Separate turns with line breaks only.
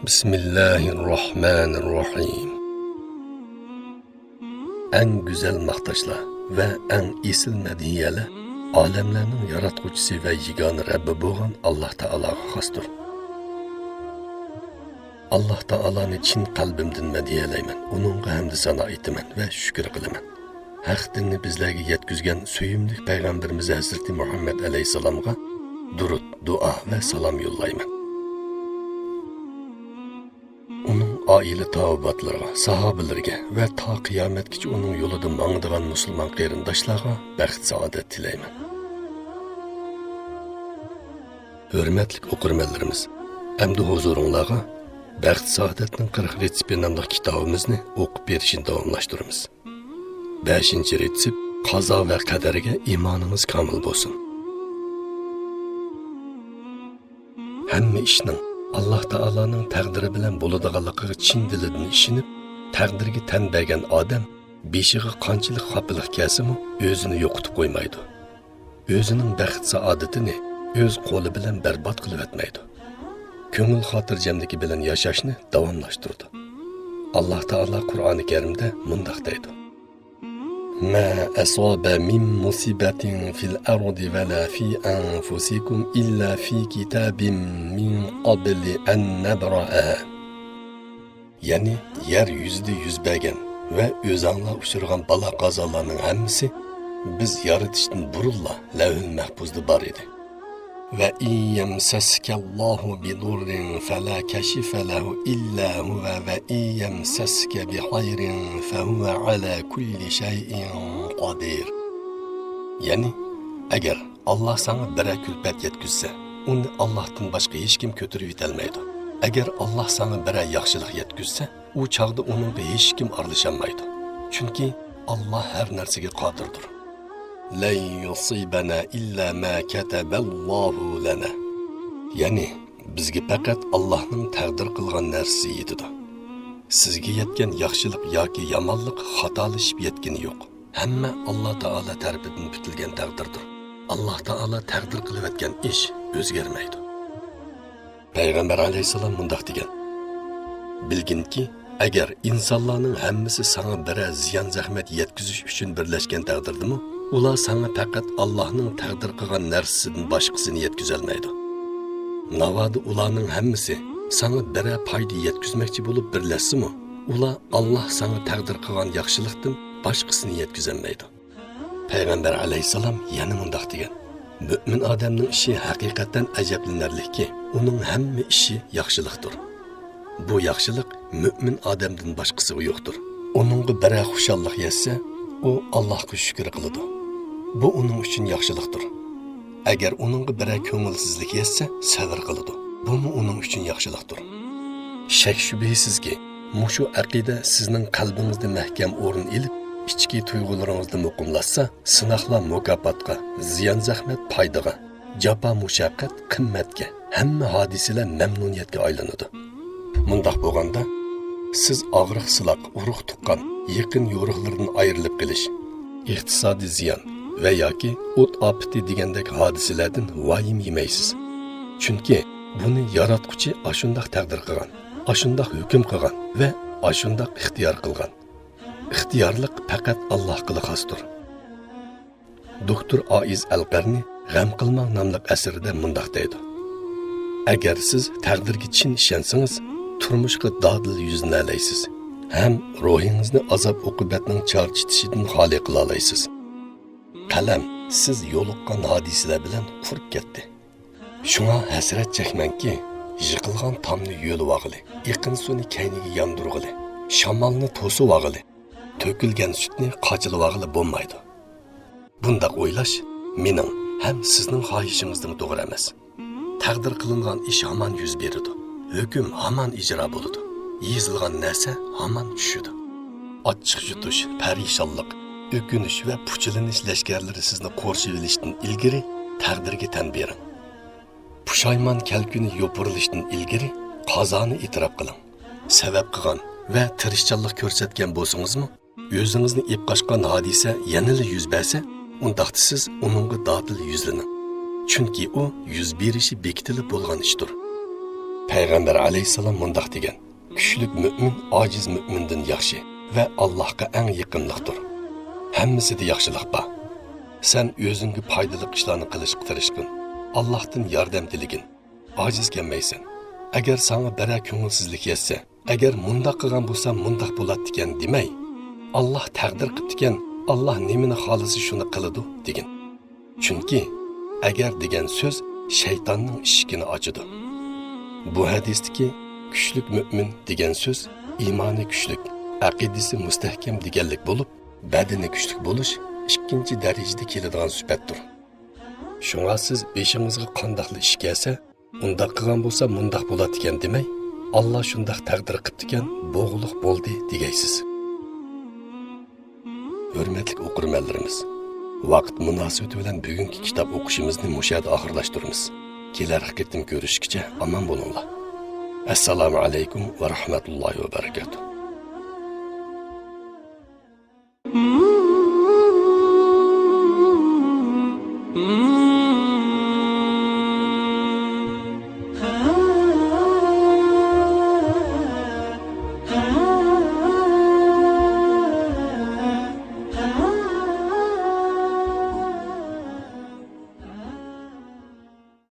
Bismillahirrahmanirrahim. En güzel maqtashlar ve en esil madiyeler alemlerinin yaratquchisi ve yegona Rabbi bo'lgan Alloh taologa xosdir. Alloh taoloni chin qalbimdan madiyelayman, uningga hamd sano aytaman ve shukr qilaman. Haq dinni bizlarga yetkazgan suyimli payg'ambarimiz Hazrati Muhammad alayhisalomga durud, duo ve salom yo'llayman. Onun aile tavabatlarına, sahabelerine ve ta kıyametkice onun yolunda mağdıgan Müslüman qeyrindaşlarına bəxt saadet dileymen. Hürmetlik okurmenlerimiz, emdi huzurunlarına bəxt saadetinin 40 retsipi namlı kitabımızını okup berişini davamlaştırırız. 5. retsip, qaza ve kaderiga imanımız kamil bolsun. Hemme işinin Allah Taala'nın təqdiri bilan bo'ladiganligiga chin dilidan ishonib, taqdirga tan bergan odam beshiga qanchalik xafalik kelsimi, o'zini yo'qotib qo'ymaydi. O'zining baxt saodatini o'z qo'li bilan barbod qilib etmaydi. Ko'ngil xotirjamligi bilan yashashni davomlashtirdi. Alloh Taala Qur'oni Karimda mundaq deydi: "Ma asaba min musibatin fil ardi va la fi anfusikum illa fi kitabin min qabli an nabra'a." Yani yer yüzüde yüz bergen ve özanla uçurgan bala qazalarının hammasi biz yaratışdan burulla levh-ül mahfuzda bar idi. Ve iyemseskallahu bidurrin fela keşife lehu illa huve ve iyemseske bihayrin fehuve ala kulli şeyin qadir. Yani eğer Allah sana bire külpet yetkizse, onu Allah'tan başka hiç kim kötürüp yetelmeydi. Eğer Allah sana bire yaxşılık yetkizse, o çağda onunla hiç kim arlaşamaydı. Çünkü Allah her nersege qadirdir. "Len yusibana illa ma kataballahu lana." Yani bizge faqat Allah'ın taqdir qilgan narsasi yetidi. Sizge yetken yaxşılık yoki yomonlik xatolashib yetkeni yo'q. Hamma Alloh taolo tarafidan bitilgan taqdirdir. Alloh taolo taqdir qilib etgan ish o'zgarmaydi. Peygamber aleyhisselam mundaq degan: "Bilginki, agar insonlarning hammasi sana bira ziyon zahmat yetkizish uchun birlashgan taqdirdimi, ular sana faqat Allohning taqdir qilgan narsasidan boshqasini yetkazolmaydi. Navoda ularning hammasi sana bira foyda yetkazmoqchi bo'lib birlashsimi, ular Alloh sana taqdir qilgan yaxshilikdan boshqasini yetkazolmaydi." Peygamber aleyhisselam yana mundaq degan: "Mümin adamning ishi haqiqatan ajablanarliki, uning hamma ishi yaxshilikdir. Bu yaxshilik mümin adamdan boshqasi yo'qdir. Uningga bira xushallik yetsa, u Allohga shukr qiladi. Bu uning uchun yaxshilikdir. Agar uningga bira ko'ngilsizlik yetsa, sabr qiladi. Bu uning uchun yaxshilikdir." Shak shubhisizki, mushu aqida sizning qalbingizda mahkam o'rin olib, ichki tuyg'ularingizni muqimlashsa, sinoqlar mukofotga, ziyon zahmat foydaga, jafo mushaqqat qimmatga, hamma hodisalar mamnuniyatga aylanadi. Mundaq bo'lganda, siz og'riq siloq, urug' tuqqan, yaqin yo'riqlardan ayrilib qilish, iqtisodiy ziyon va yoki o't ofati degandek hodisalardan vayim yemaysiz. Chunki buni yaratquchi ashundaq taqdir qilgan, ashundaq hukm qilgan va ashundaq ixtiyor qilgan. İxtiyorlik faqat Allohga xosdir. Doktor Aiz Al-Qarni G'am qilmang nomli asarida mundaq deydi: "Agar siz taqdirga chin ishonsangiz, turmushga dodil yuznalaysiz. Ham ruhingizni azob uqubatning charchitishidan xoli qila olasiz. Qalam siz yo'liqqan hodisalar bilan qurib ketdi. Shunga hasrat chekmanki, yiqilgan tomni yo'lib og'ili, iqin suvni kayniga yondirg'ili, shamolni to'sib og'ili, tökülgen sütni qaçılıp ağılı bo'lmaydi. Bundaq o'ylash mening ham sizning xohishingizdan to'g'ri emas. Taqdir qilingan ish hamon yuz beradi. Hukm hamon ijro bo'ladi. Yezilgan narsa hamon tushadi. Ochiq yutish, parishonlik, o'kinish va puchilanish lashkarlari sizni qo'rshib olishdan ilgari taqdirga tan bering. Pushaymon kalkuni yo'pirilishdan ilgari qazoni e'tirof qiling. Sabab qilgan va tirishchanlik ko'rsatgan bo'lsangizmi, o'zingizni ep qochgan hodisa yanada yuz bersa, undaqda siz uningga dodil yuzlaning. Chunki u yuz berishi bekitilib bo'lgan ishdir. Payg'ambar alayhissalom mundaq degan: kuchlik mo'min ojiz mo'mindan yaxshi va Allohga eng yaqinliqdir. Hammasida yaxshilik bor. Sen o'zingga foydali ishlarni qilishga tirishqin. Allohdan yordam diligin. Ojiz kelmaysan. Agar sana bara ko'ngilsizlik yetsa, agar mundaq qilgan bo'lsam mundaq bo'ladi degan demay, Alloh taqdir qilib degan, Alloh nimani xolisi shuni qiladi degan. Chunki agar degan so'z shaytonning eshigini ochadi. Bu hadisdagi kuchlik mo'min degan so'z iymoni kuchlik, aqidasi mustahkam deganlik bo'lib, badani kuchlik bo'lish ikkinchi darajada keladigan sifatdir. Shunga siz beshingizga qandoqli ish kelsa, undaq qilgan bo'lsa mundaq bo'ladi degan demay, Alloh shundaq taqdir qilib degan bo'g'liq bo'ldi degaysiz. Hurmatli o'qirmanlarimiz, vaqt munosabati bilan bugungi kitob o'qishimizni mushada oxirlashtiramiz. Kelar qitim ko'rishgacha omon bo'linglar. Assalomu alaykum va rahmatullohi va barakatuh.